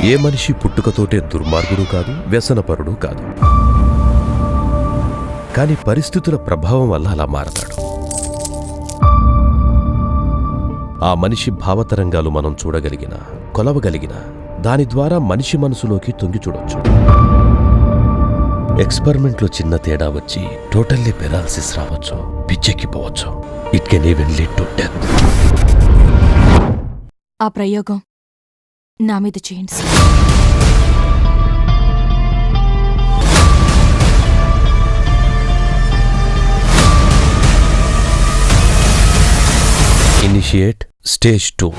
ఏ మనిషి పుట్టుకతోటే దుర్మార్గుడు కాదు, వ్యసనపరుడు కాదు. కాని పరిస్థితుల ప్రభావం వల్ల అలా మారతాడు. ఆ మనిషి భావతరంగాలు మనం చూడగలిగిన, కొలవగలిగిన, దాని ద్వారా మనిషి మనసులోకి తొంగి చూడొచ్చు. ఎక్స్పెరిమెంట్లో చిన్న తేడా వచ్చి టోటల్లీ పెరాలసిస్ రావచ్చు, పిచ్చెక్కిపోవచ్చు. It can even lead to death. ఆ ప్రయోగం నా మీద చేయండి సార్. Initiate Stage 2.